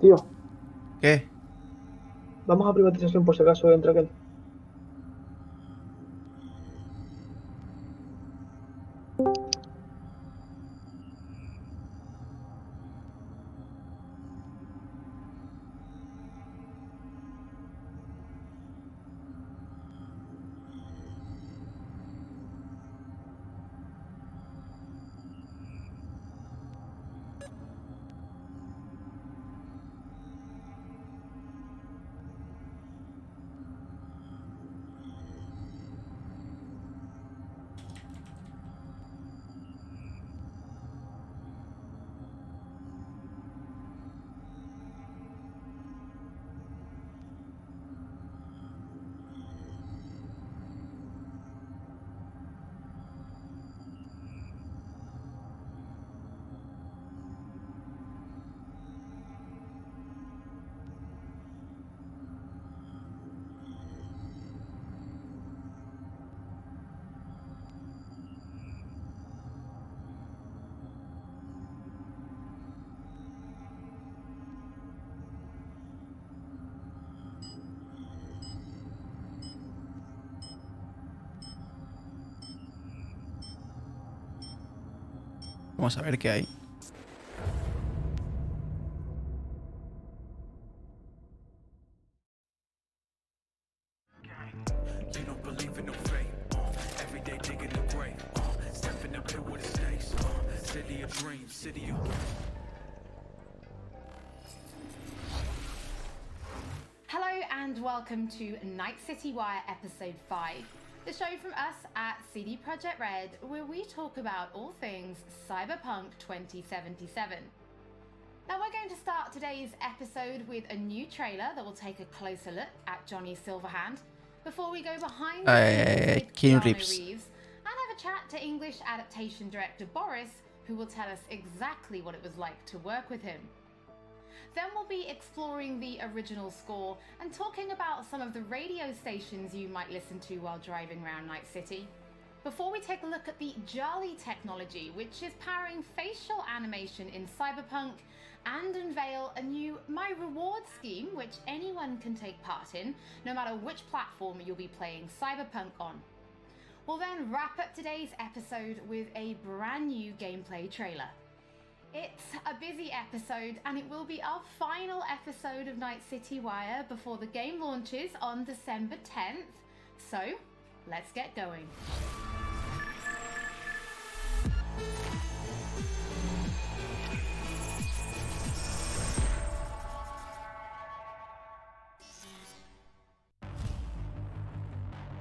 Tío, ¿Qué? vamos a privatización por si acaso entra aquel. Vamos a ver qué hay. Hello and welcome to Night City Wire Episode 5, the show from us at CD Projekt Red, where we talk about all things Cyberpunk 2077. Now we're going to start today's episode with a new trailer that will take a closer look at Johnny Silverhand, before we go behind the scenes with Keanu Keanu Reeves. Reeves and have a chat to English adaptation director Boris, who will tell us exactly what it was like to work with him. Then we'll be exploring the original score and talking about some of the radio stations you might listen to while driving around Night City. Before we take a look at the Jolly technology, which is powering facial animation in Cyberpunk, and unveil a new My Reward scheme which anyone can take part in, no matter which platform you'll be playing Cyberpunk on. We'll then wrap up today's episode with a brand new gameplay trailer. It's a busy episode, and it will be our final episode of Night City Wire before the game launches on December 10th. So, let's get going.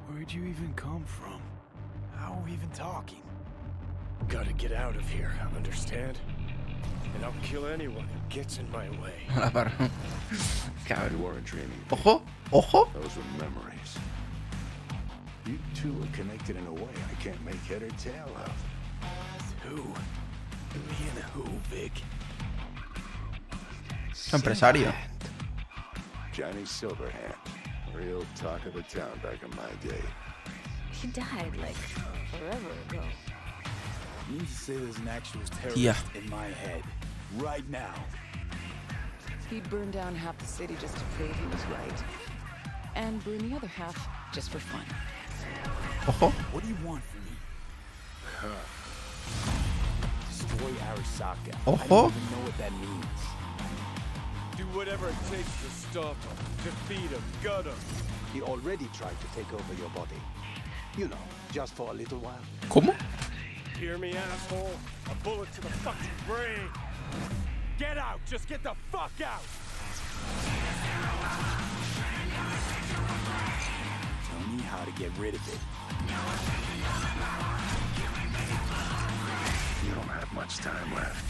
Where'd you even come from? How are we even talking? Gotta get out of here, understand? And I'll kill anyone who gets in my way. La par. You weren't dreaming. Ojo, ojo. Those were memories. You two are connected in a way I can't make head or tail of. Who? Me and who, Vic? Empresario. Johnny Silverhand. Real talk of the town back in my day. He died, like, forever ago. You need to say there's an actual terrorist Yeah. in my head. Right now. He burned down half the city just to prove he was right. And burned the other half just for fun. Ojo. What do you want from me? Destroy Arasaka. I Ojo. don't even know what that means. Do whatever it takes to stop him, defeat him, gut him. He already tried to take over your body. You know, just for a little while. ¿Cómo? Hear me, asshole? A bullet to the fucking brain. Get out! Just get the fuck out! Tell me how to get rid of it. You don't have much time left.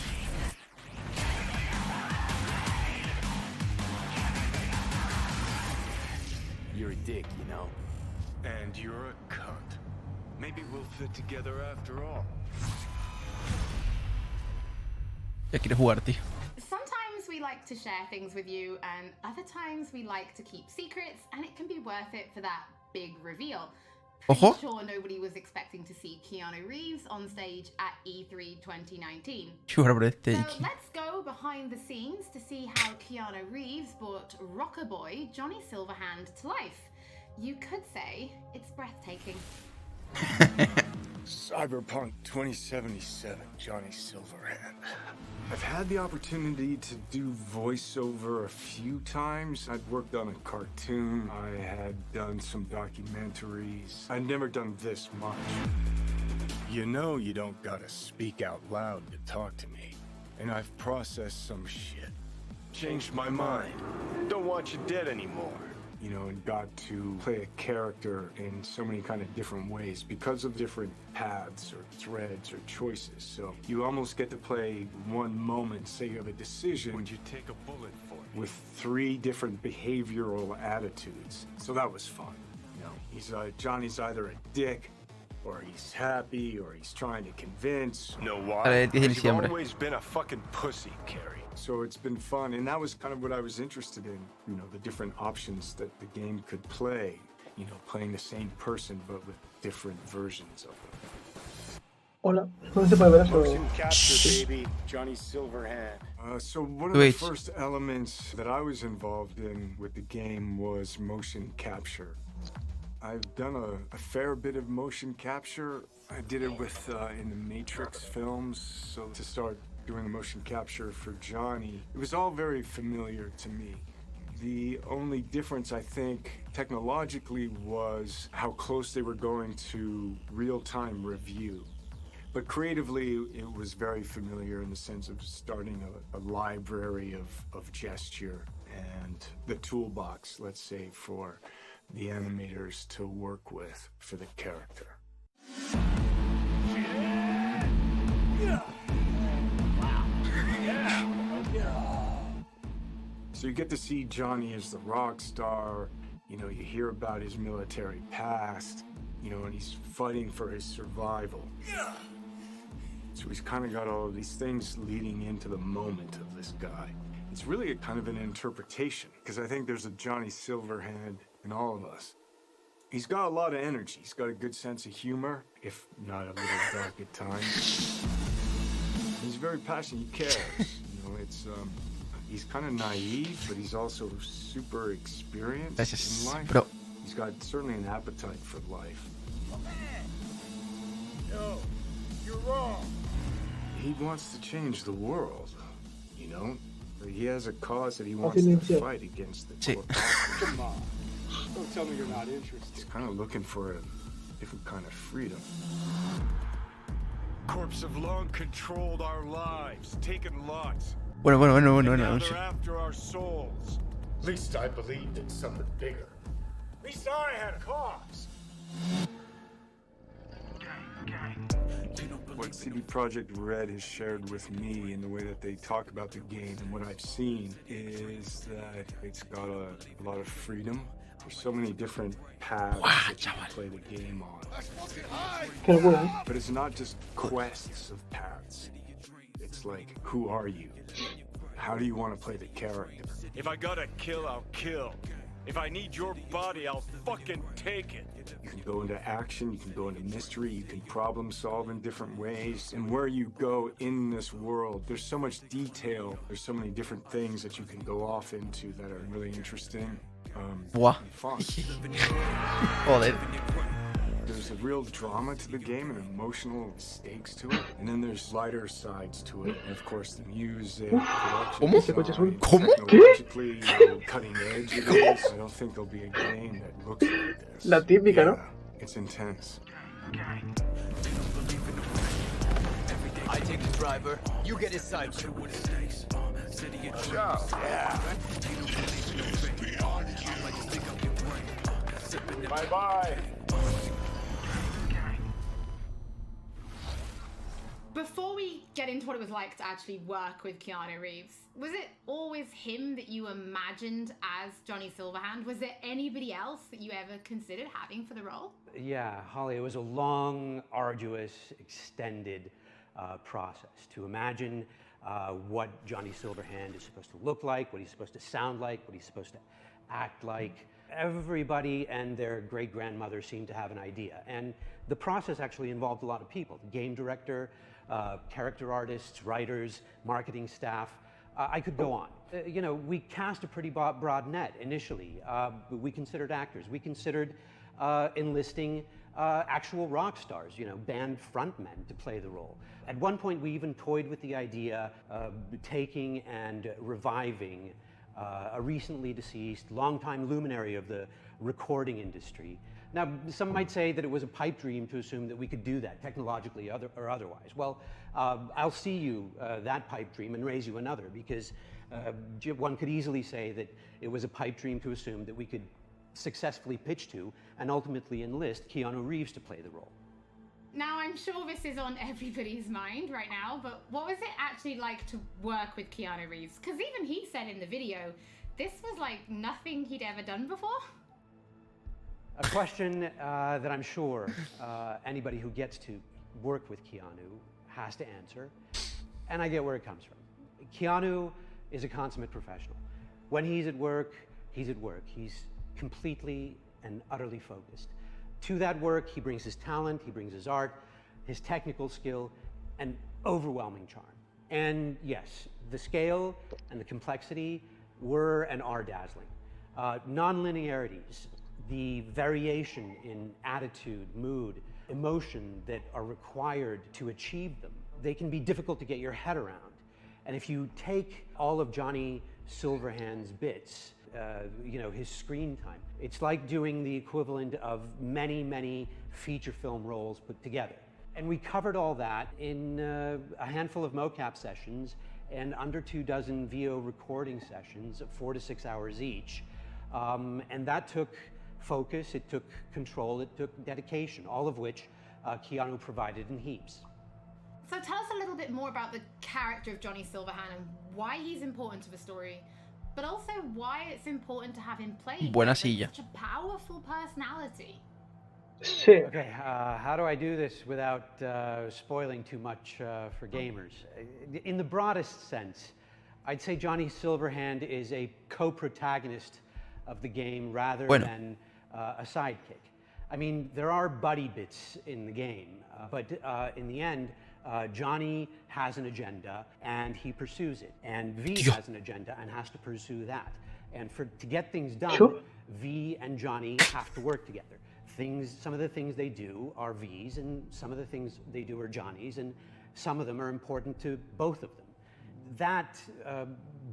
You're a dick, you know? And you're a cunt. Maybe we'll fit together after all. Ya quiero jugar, tío. Sometimes we like to share things with you, and other times we like to keep secrets, and it can be worth it for that big reveal. Pretty Ojo. sure nobody was expecting to see Keanu Reeves on stage at E3 2019. Sure, bro, So let's go behind the scenes to see how Keanu Reeves brought rocker boy Johnny Silverhand to life. You could say it's breathtaking. Cyberpunk 2077, Johnny Silverhand. I've had the opportunity to do voiceover a few times. I'd worked on a cartoon. I had done some documentaries. I'd never done this much. You know you don't gotta speak out loud to talk to me. And I've processed some shit. Changed my mind. Don't want you dead anymore. You know, and got to play a character in so many kind of different ways because of different paths or threads or choices. So you almost get to play one moment, say you have a decision. Would you take a bullet for me? With 3 different behavioral attitudes. So that was fun. You know, Johnny's either a dick, or he's happy, or he's trying to convince. Know A why? ver, Because you've diciembre. always been a fucking pussy, Carrie. So it's been fun, and that was kind of what I was interested in. You know, the different options that the game could play. You know, playing the same person, but with different versions of them. Hola, ¿dónde se puede ver eso? Motion capture, baby. Johnny Silverhand. So one of the Wait. first elements that I was involved in with the game was motion capture. I've done a fair bit of motion capture. I did it with in the Matrix films. So to start doing the motion capture for Johnny, it was all very familiar to me. The only difference, I think, technologically was how close they were going to real-time review. But creatively, it was very familiar in the sense of starting a library of gesture and the toolbox, let's say, for the animators to work with for the character. So you get to see Johnny as the rock star. You know, you hear about his military past, you know, and he's fighting for his survival. So he's kind of got all of these things leading into the moment of this guy. It's really a kind of an interpretation, because I think there's a Johnny Silverhand in all of us. He's got a lot of energy. He's got a good sense of humor, if not a little dark at times. He's very passionate. He cares. You know, it's he's kind of naive, but he's also super experienced Gracias, in life. bro. He's got certainly an appetite for life. No, you're wrong. He wants to change the world, you know? He has a cause that he wants to fight against the Sí. corporations. Come on. Don't tell me you're not interested. He's kind of looking for a different kind of freedom. Corps have long controlled our lives, taken lots. Bueno. Now they're after our souls. At least I believed in something bigger. At least I had a cause. What CD Projekt Red has shared with me in the way that they talk about the game and what I've seen is that it's got a lot of freedom. There's so many different paths that you can play the game on. Qué bueno. But it's not just quests of paths. It's like, who are you? How do you want to play the character? If I gotta kill, I'll kill. If I need your body, I'll fucking take it. You can go into action, you can go into mystery, you can problem solve in different ways. And where you go in this world, there's so much detail. There's so many different things that you can go off into that are really interesting. Buah. And fun. Joder. There's a real drama to the game and emotional stakes to it. And then there's lighter sides to it. And of course, the music, production design, ¿Cómo? technologically, cutting edge it is. I don't think there'll be a game that looks like this. La típica, ¿no? It's intense. I take the driver, you get his side. Bye-bye. Before we get into what it was like to actually work with Keanu Reeves, was it always him that you imagined as Johnny Silverhand? Was there anybody else that you ever considered having for the role? Yeah, Holly, it was a long, arduous, extended process to imagine what Johnny Silverhand is supposed to look like, what he's supposed to sound like, what he's supposed to act like. Everybody and their great-grandmother seemed to have an idea, and the process actually involved a lot of people: the game director, character artists, writers, marketing staff. I could go on. We cast a pretty broad net initially. We considered actors. We considered enlisting actual rock stars, band frontmen to play the role. At one point, we even toyed with the idea of taking and reviving a recently deceased, longtime luminary of the recording industry. Now, some might say that it was a pipe dream to assume that we could do that technologically or otherwise. Well, I'll see you that pipe dream and raise you another, because one could easily say that it was a pipe dream to assume that we could successfully pitch to and ultimately enlist Keanu Reeves to play the role. Now, I'm sure this is on everybody's mind right now, but what was it actually like to work with Keanu Reeves? Because even he said in the video, this was like nothing he'd ever done before. A question that I'm sure anybody who gets to work with Keanu has to answer, and I get where it comes from. Keanu is a consummate professional. When he's at work, he's at work. He's completely and utterly focused. To that work, he brings his talent, he brings his art, his technical skill, and overwhelming charm. And yes, the scale and the complexity were and are dazzling. Non-linearities, the variation in attitude, mood, emotion that are required to achieve them, they can be difficult to get your head around. And if you take all of Johnny Silverhand's bits, his screen time, it's like doing the equivalent of many, many feature film roles put together. And we covered all that in a handful of mocap sessions and under 24 VO recording sessions of 4 to 6 hours each. And that took focus, it took control, it took dedication, all of which Keanu provided in heaps. So tell us a little bit more about the character of Johnny Silverhand and why he's important to the story, but also why it's important to have him play Buena silla. such a powerful personality. Sí. Okay, how do I do this without spoiling too much for gamers? In the broadest sense, I'd say Johnny Silverhand is a co-protagonist of the game rather than a sidekick. I mean, there are buddy bits in the game, but in the end, Johnny has an agenda and he pursues it, and V has an agenda and has to pursue that. And to get things done, V and Johnny have to work together. Some of the things they do are V's, and some of the things they do are Johnny's, and some of them are important to both of them. That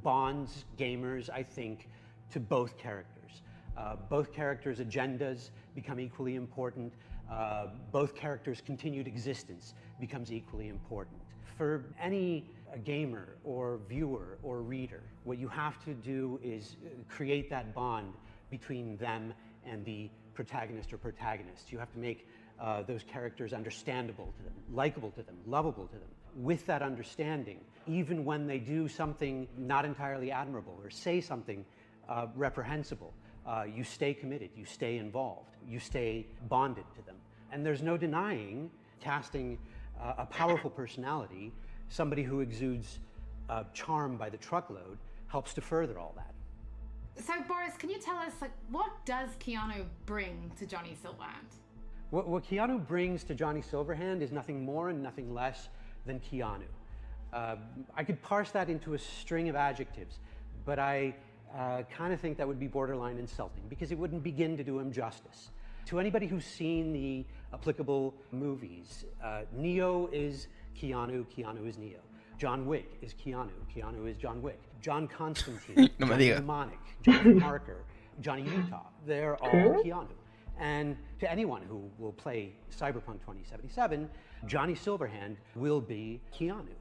bonds gamers, I think, to both characters. Both characters' agendas become equally important. Both characters' continued existence becomes equally important. For any gamer or viewer or reader, what you have to do is create that bond between them and the protagonist or protagonists. You have to make those characters understandable to them, likable to them, lovable to them. With that understanding, even when they do something not entirely admirable or say something reprehensible, you stay committed, you stay involved, you stay bonded to them. And there's no denying casting a powerful personality, somebody who exudes charm by the truckload, helps to further all that. So Boris, can you tell us, what does Keanu bring to Johnny Silverhand? What Keanu brings to Johnny Silverhand is nothing more and nothing less than Keanu. I could parse that into a string of adjectives, but I kind of think that would be borderline insulting because it wouldn't begin to do him justice. To anybody who's seen the applicable movies, Neo is Keanu, Keanu is Neo. John Wick is Keanu, Keanu is John Wick. John Constantine, No me Johnny diga. Mnemonic, Johnny Parker, Johnny Utah, they're all Keanu. And to anyone who will play Cyberpunk 2077, Johnny Silverhand will be Keanu.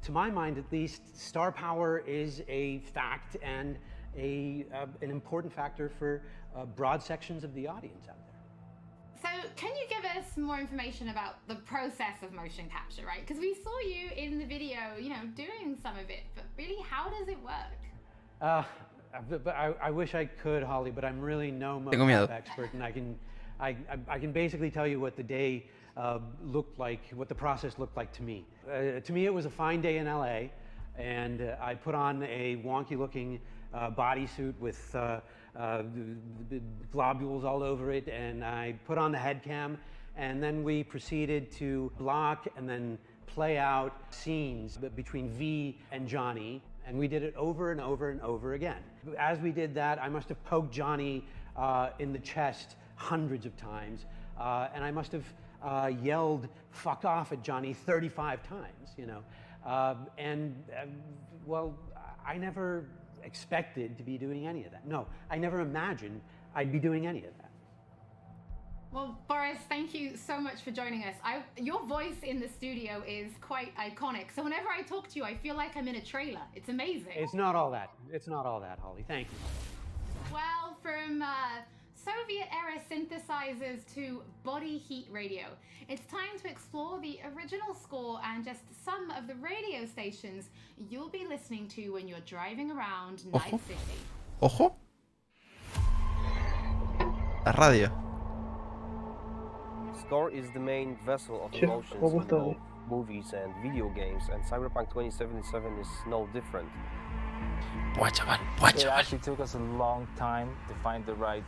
To my mind, at least, star power is a fact and an important factor for broad sections of the audience out there. So can you give us more information about the process of motion capture, right? Because we saw you in the video, doing some of it, but really, how does it work? I wish I could, Holly, but I'm really no Tengo miedo. mocap expert, and I can basically tell you what the day looked like, what the process looked like to me. To me, it was a fine day in LA, and I put on a wonky-looking bodysuit with globules all over it, and I put on the head cam, and then we proceeded to block and then play out scenes between V and Johnny, and we did it over and over and over again. As we did that, I must have poked Johnny in the chest hundreds of times, and I must have yelled "fuck off" at Johnny 35 times, you know. Well, I never expected to be doing any of that. No, I never imagined I'd be doing any of that. Well, Boris, thank you so much for joining us. Your voice in the studio is quite iconic. So whenever I talk to you, I feel like I'm in a trailer. It's amazing. It's not all that. It's not all that, Holly. Thank you. Well, from Soviet-era synthesizers to body heat radio, it's time to explore the original score and just some of the radio stations you'll be listening to when you're driving around Night City. Ojo. La radio. Score is the main vessel of Sí, emotions me in gusta. both movies and video games, and Cyberpunk 2077 is no different. Buah, chaval. Buah, It chaval. actually took us a long time to find the right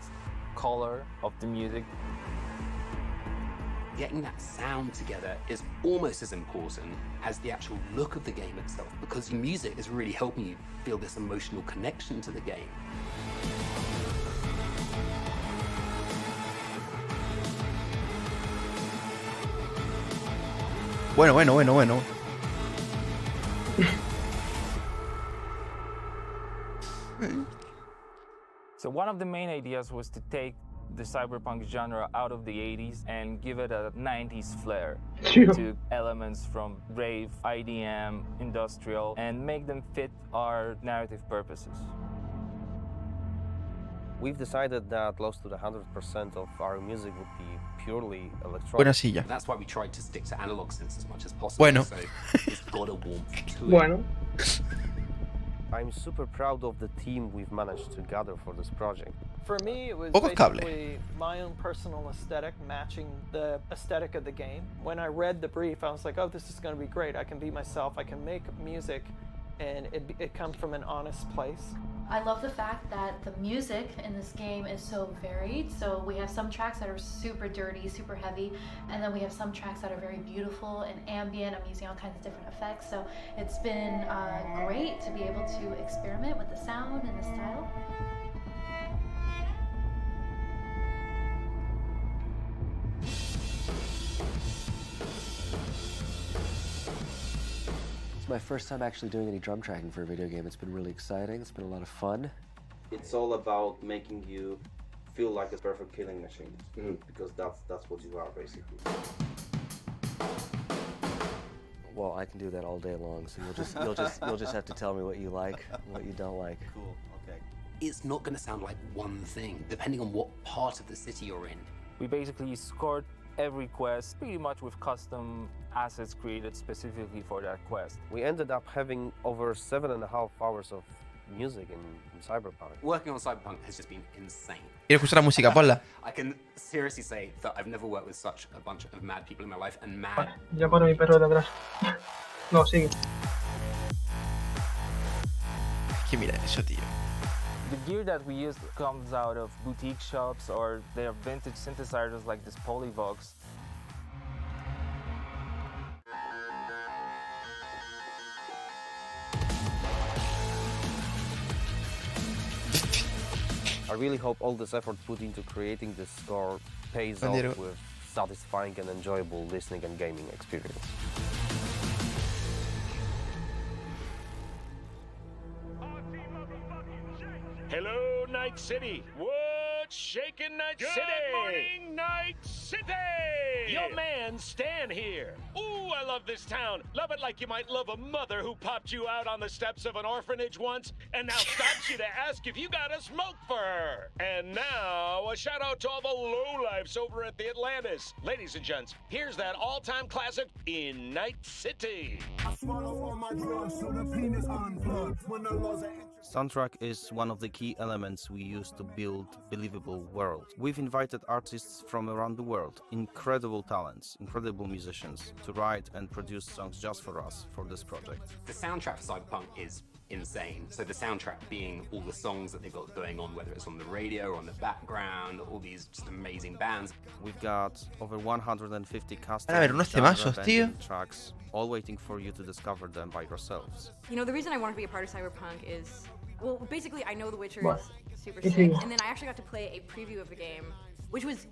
color of the music. Getting that sound together is almost as important as the actual look of the game itself, because the music is really helping you feel this emotional connection to the game. Bueno. So one of the main ideas was to take the cyberpunk genre out of the 80s and give it a 90s flair. Sure. To elements from rave, IDM, industrial, and make them fit our narrative purposes. We've decided that close to the 100% of our music would be purely electronic. Buena silla. That's why we tried to stick to analog synths as much as possible. Bueno. So it's got a warmth to it. Bueno, I'm super proud of the team we've managed to gather for this project. For me, it was Poco cable. basically my own personal aesthetic matching the aesthetic of the game. When I read the brief, I was like, oh, this is going to be great. I can be myself. I can make music, and it comes from an honest place. I love the fact that the music in this game is so varied. So we have some tracks that are super dirty, super heavy, and then we have some tracks that are very beautiful and ambient. I'm using all kinds of different effects. So it's been great to be able to experiment with the sound and the style. It's my first time actually doing any drum tracking for a video game. It's been really exciting. It's been a lot of fun. It's all about making you feel like a perfect killing machine, because that's what you are basically. Well, I can do that all day long, so you'll just have to tell me what you like, what you don't like. Cool, okay. It's not going to sound like one thing, depending on what part of the city you're in. We basically scored every quest pretty much with custom assets created specifically for that quest. We ended up having over 7.5 hours of music in Cyberpunk. Working on Cyberpunk has just been insane. ¿Quieres escuchar la música? Ponla. I can seriously say that I've never worked with such a bunch of mad people in my life, and mad. ya paro mi perro de atrás. No, sigue. Es que mira eso, tío. The gear that we use comes out of boutique shops, or they are vintage synthesizers like this Polyvox. I really hope all this effort put into creating this score pays Bandero. off with satisfying and enjoyable listening and gaming experience. Hello, Night City. What's shaking, Night City? Good morning, Night City! Your man, Stan here. Ooh, I love this town. Love it like you might love a mother who popped you out on the steps of an orphanage once and now stops you to ask if you got a smoke for her. And now, a shout out to all the lowlifes over at the Atlantis. Ladies and gents, here's that all-time classic in Night City. Soundtrack is one of the key elements we use to build believable world. We've invited artists from around the world, incredible talents, incredible musicians, to write and produce songs just for us for this project. The soundtrack for Cyberpunk is insane. So the soundtrack being all the songs that they've got going on, whether it's on the radio or on the background, all these just amazing bands. We've got over 150 custom A ver, unos temazos, tío. tracks, all waiting for you to discover them by yourselves. You know, the reason I want to be a part of Cyberpunk is, well, basically I know The Witcher What? is super sick, and then I actually got to play a preview of the game, which was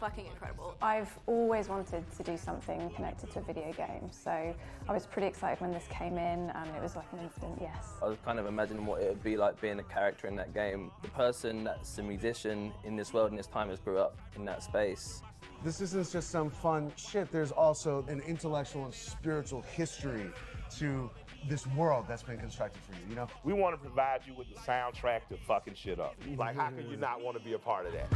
fucking incredible. I've always wanted to do something connected to a video game, so I was pretty excited when this came in, and it was like an instant yes. I was kind of imagining what it would be like being a character in that game. The person that's a musician in this world and this time has grew up in that space. This isn't just some fun shit, there's also an intellectual and spiritual history to this world that's been constructed for you, you know? We want to provide you with the soundtrack to fucking shit up. Like, how can you not want to be a part of that?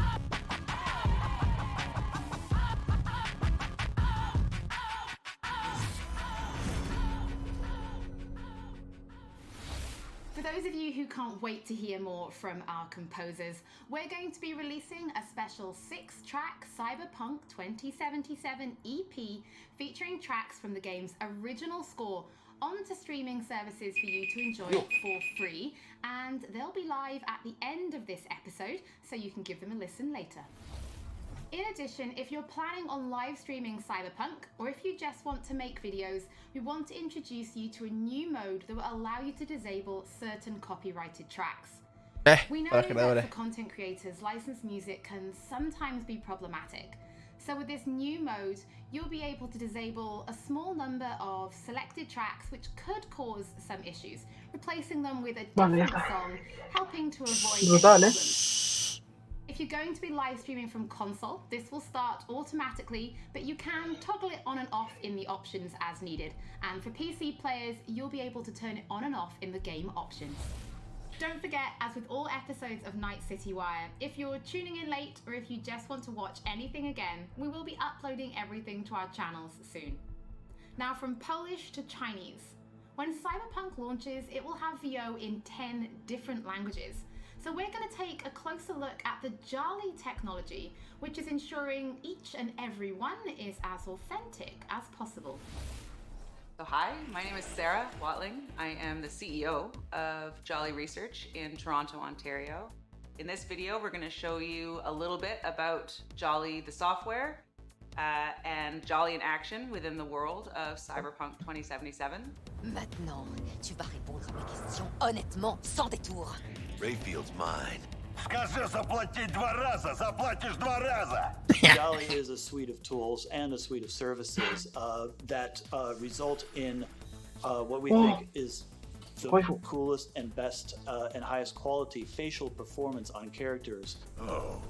For those of you who can't wait to hear more from our composers, we're going to be releasing a special 6-track Cyberpunk 2077 EP featuring tracks from the game's original score onto streaming services for you to enjoy for free, and they'll be live at the end of this episode, so you can give them a listen later. In addition, if you're planning on live streaming Cyberpunk, or if you just want to make videos, we want to introduce you to a new mode that will allow you to disable certain copyrighted tracks. We know that for content creators, licensed music can sometimes be problematic. So with this new mode, you'll be able to disable a small number of selected tracks which could cause some issues, replacing them with a different song, helping to avoid problems. If you're going to be live streaming from console, this will start automatically, but you can toggle it on and off in the options as needed. And for PC players, you'll be able to turn it on and off in the game options. Don't forget, as with all episodes of Night City Wire, if you're tuning in late or if you just want to watch anything again, we will be uploading everything to our channels soon. Now from Polish to Chinese. When Cyberpunk launches, it will have VO in 10 different languages. So we're going to take a closer look at the Jolly technology, which is ensuring each and every one is as authentic as possible. So hi, my name is Sarah Watling. I am the CEO of Jolly Research in Toronto, Ontario. In this video, we're going to show you a little bit about Jolly the software and Jolly in action within the world of Cyberpunk 2077. Maintenant, tu vas répondre à mes questions honnêtement, sans détour. Rayfield's mine. Скажи заплатить 2 раза, заплатишь 2 раза. Jolly is a suite of tools and a suite of services that result in what we think is the coolest and best and highest quality facial performance on characters. Oh.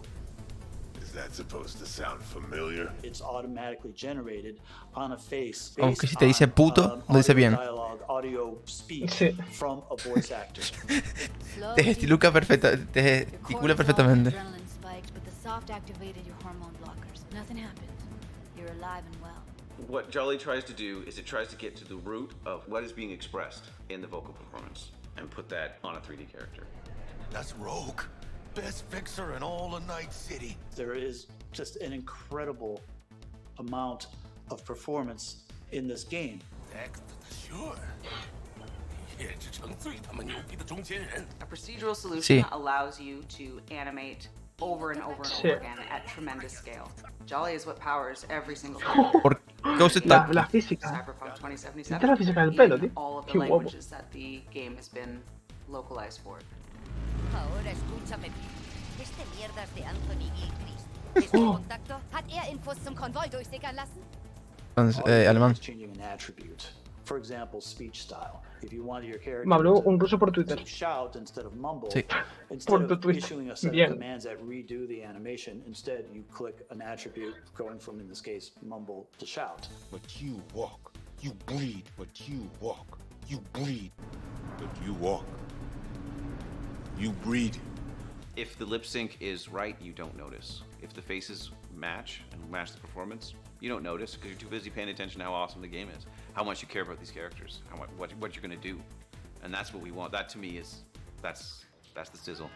Is that supposed to sound familiar? It's automatically generated on a face Aunque si based te dice puto, lo dice bien. dialogue, audio speech from a voice actor. Te gesticula perfectamente. Adrenaline spiked, but the soft activated your hormone blockers. Nothing happened. You're alive and well. What Jolly tries to do is it tries to get to the root of what is being expressed in the vocal performance and put that on a 3D character. That's Rogue. Best fixer in all of Night City. There is just an incredible amount of performance in this game. Sure. A procedural solution allows you to animate over and over and over again at tremendous scale. Jolly is what powers every single La física. Cyberpunk 2077 ¿Viste la física del pelo, tío? all of the Qué guapo. languages that the game has been localized for. Ahora escúchame. Este mierdas de Anthony Gilchrist. ¿Ist in contacto? Hat Infos zum Konvoi durchsickern lassen? Alemán. Changing an attribute. For example, speech style. If you wanted your character Me habló un ruso por Twitter. to shout instead of mumble, Sí. instead Por of Twitter. issuing a set Bien. of commands that redo the animation, instead you click an attribute going from, in this case, mumble to shout. But you walk. You bleed, but you walk. You bleed, but you walk. You breed. If the lip sync is right, you don't notice. If the faces match and match the performance, you don't notice because you're too busy paying attention to how awesome the game is, how much you care about these characters, what you're gonna do, and that's what we want. That to me is that's the sizzle.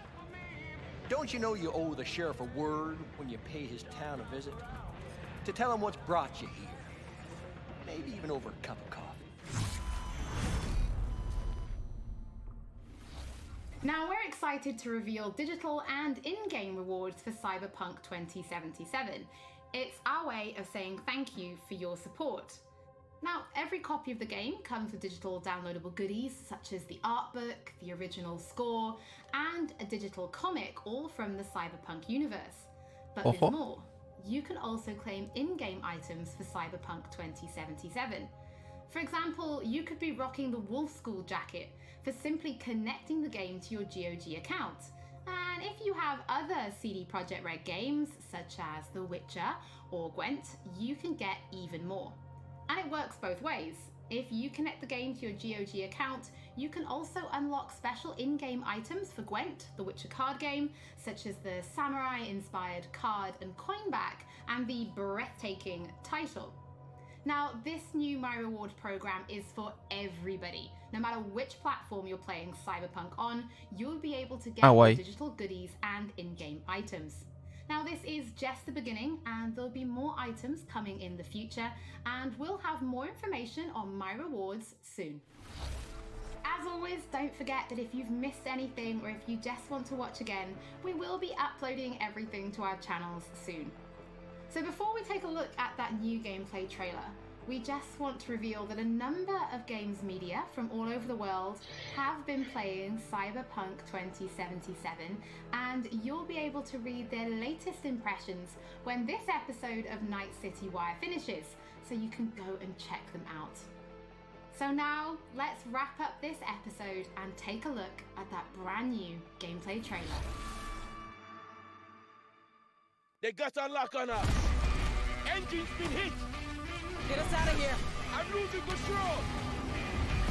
Don't you know you owe the sheriff a word when you pay his town a visit? To tell him what's brought you here. Maybe even over a cup of coffee. Now, we're excited to reveal digital and in-game rewards for Cyberpunk 2077. It's our way of saying thank you for your support. Now, every copy of the game comes with digital downloadable goodies such as the art book, the original score, and a digital comic, all from the Cyberpunk universe. But there's more. You can also claim in-game items for Cyberpunk 2077. For example, you could be rocking the Wolf School jacket for simply connecting the game to your GOG account. And if you have other CD Projekt Red games, such as The Witcher or Gwent, you can get even more. And it works both ways. If you connect the game to your GOG account, you can also unlock special in-game items for Gwent, the Witcher card game, such as the samurai-inspired card and coin back, and the breathtaking title. Now, this new My Reward program is for everybody. No matter which platform you're playing Cyberpunk on, you'll be able to get digital goodies and in-game items. Now, this is just the beginning, and there'll be more items coming in the future, and we'll have more information on My Rewards soon. As always, don't forget that if you've missed anything or if you just want to watch again, we will be uploading everything to our channels soon. So before we take a look at that new gameplay trailer, we just want to reveal that a number of games media from all over the world have been playing Cyberpunk 2077, and you'll be able to read their latest impressions when this episode of Night City Wire finishes, so you can go and check them out. So now, let's wrap up this episode and take a look at that brand new gameplay trailer. They got a lock on us. Engine's been hit. Get us out of here. I'm losing control.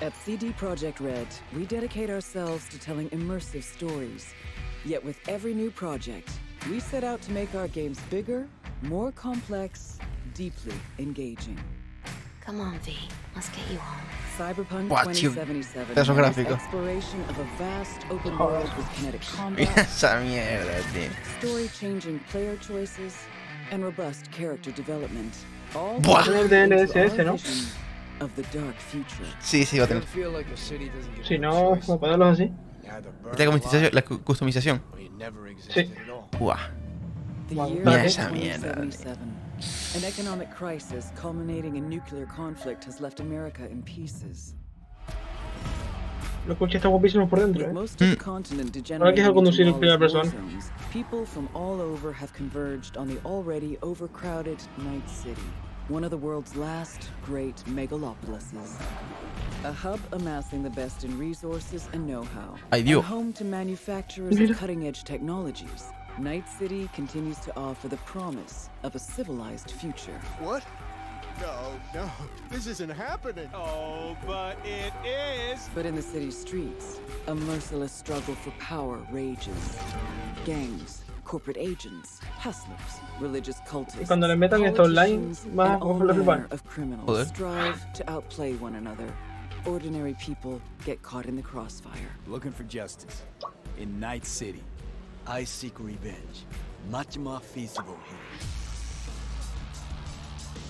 At CD Projekt Red, we dedicate ourselves to telling immersive stories. Yet with every new project, we set out to make our games bigger, more complex, deeply engaging. Come on, V. Let's get you home. Cyberpunk Buah, 2077 pedazo is gráfico. exploration of a vast open world with kinetic Mira combat, esa mierda, tío. story-changing player choices, and robust character development. All Buah. built De into NSS, our ¿no? vision of the dark future. Sí, sí, va a tener. Si no, para ponerlos así. La customización. Sí. Buah. The year Mira is esa mierda. 2077. An economic crisis culminating in nuclear conflict has left America in pieces. Los coches están guapísimos por dentro, With most of the continent Ahora que degenerating es a conducir en into primera lawless war persona. zones, people from all over have converged on the already overcrowded Night City, one of the world's last great megalopolises. A hub amassing the best in resources and know-how. Ay, Dios. A home to manufacturers of cutting-edge technologies. Night City continues to offer the promise of a civilized future. What? No, this isn't happening. Oh, but it is. But in the city's streets, a merciless struggle for power rages. Gangs, corporate agents, hustlers, religious cultists, Cuando le metan esto online, politicians, vas a and all cogerlo flipar. manner of criminals Joder. strive to outplay one another. Ordinary people get caught in the crossfire. Looking for justice. In Night City, I seek revenge. Much more feasible here.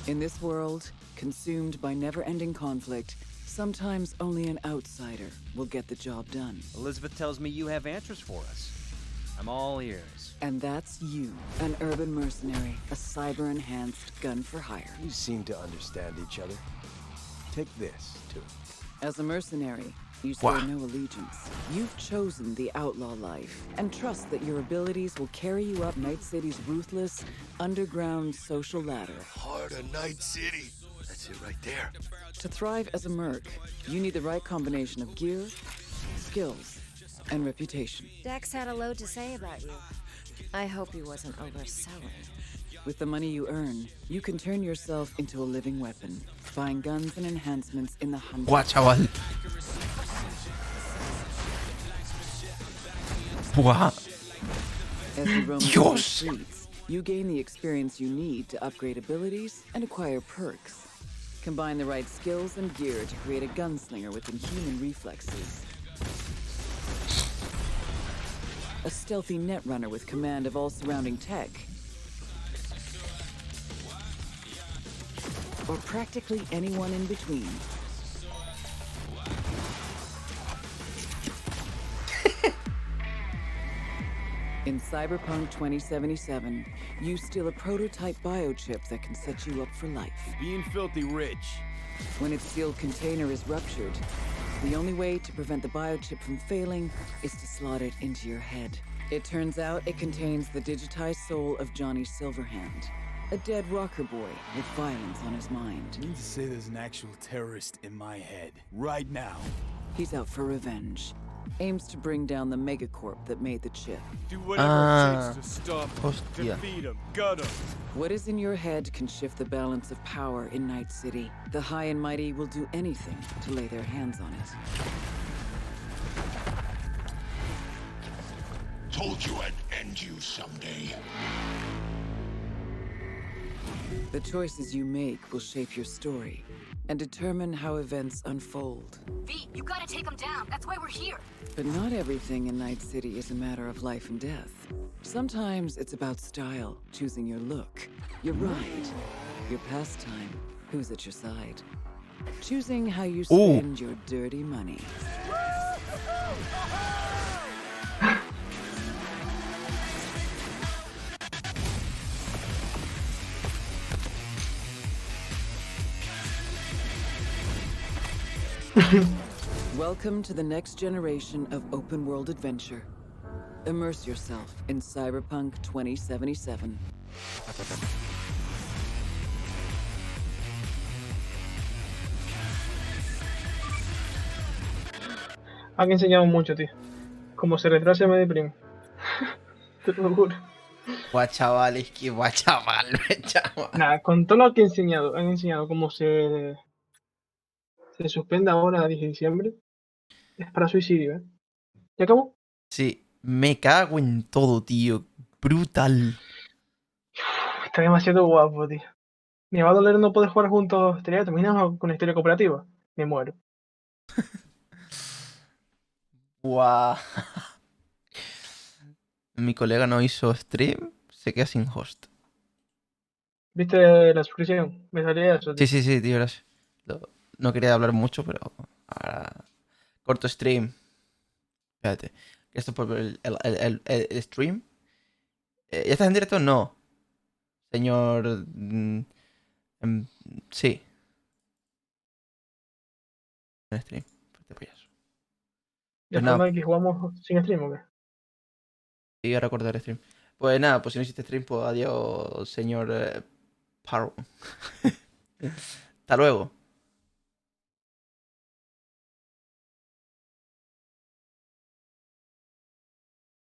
In this world, consumed by never-ending conflict, sometimes only an outsider will get the job done. Elizabeth tells me you have answers for us. I'm all ears. And that's you, an urban mercenary, a cyber-enhanced gun for hire. You seem to understand each other. Take this, too. As a mercenary, you Wow. swear no allegiance. You've chosen the outlaw life and trust that your abilities will carry you up Night City's ruthless, underground social ladder. Heart of Night City. That's it right there. To thrive as a merc, you need the right combination of gear, skills, and reputation. Dex had a load to say about you. I hope he wasn't overselling. With the money you earn, you can turn yourself into a living weapon, buying guns and enhancements in the hundreds. Buah, chaval. Buah. As you roam the Dios. streets, you gain the experience you need to upgrade abilities and acquire perks. Combine the right skills and gear to create a gunslinger with inhuman reflexes. A stealthy netrunner with command of all surrounding tech. or practically anyone in between. In Cyberpunk 2077, you steal a prototype biochip that can set you up for life. Being filthy rich. When its sealed container is ruptured, the only way to prevent the biochip from failing is to slot it into your head. It turns out it contains the digitized soul of Johnny Silverhand, a dead rocker boy with violence on his mind. You mean to say there's an actual terrorist in my head right now? He's out for revenge. Aims to bring down the megacorp that made the chip. Do whatever it takes to stop him, Hostia. defeat him, gut him. What is in your head can shift the balance of power in Night City. The high and mighty will do anything to lay their hands on it. Told you I'd end you someday. The choices you make will shape your story and determine how events unfold. V, you gotta take him down. That's why we're here. But not everything in Night City is a matter of life and death. Sometimes it's about style, choosing your look, your ride, your pastime, who's at your side. Choosing how you spend your dirty money. Welcome to the next generation of open world adventure. Immerse yourself in Cyberpunk 2077. Han enseñado mucho, tío. Como se retrasa me deprime. Te lo juro. Guau, chaval, es que guau, chaval, chaval. Nada, con todo lo que han enseñado cómo se suspende ahora a 10 de diciembre. Es para suicidio, ¿eh? ¿Ya acabó? Sí, me cago en todo, tío. Brutal. Está demasiado guapo, tío. Me va a doler no poder jugar juntos. ¿Te imaginas con historia cooperativa? Me muero. Guau. Mi colega no hizo stream, se queda sin host. ¿Viste la suscripción? Me salía eso, tío. Sí, tío, gracias. No quería hablar mucho, pero ahora corto stream. Espérate. Esto por el stream. ¿Ya estás en directo? No. Señor... sí. En stream. ¿Ya forma que jugamos sin stream o qué? Sí, ahora cortar el stream. Pues nada, pues si no hiciste stream, pues adiós, señor Paro. Hasta luego.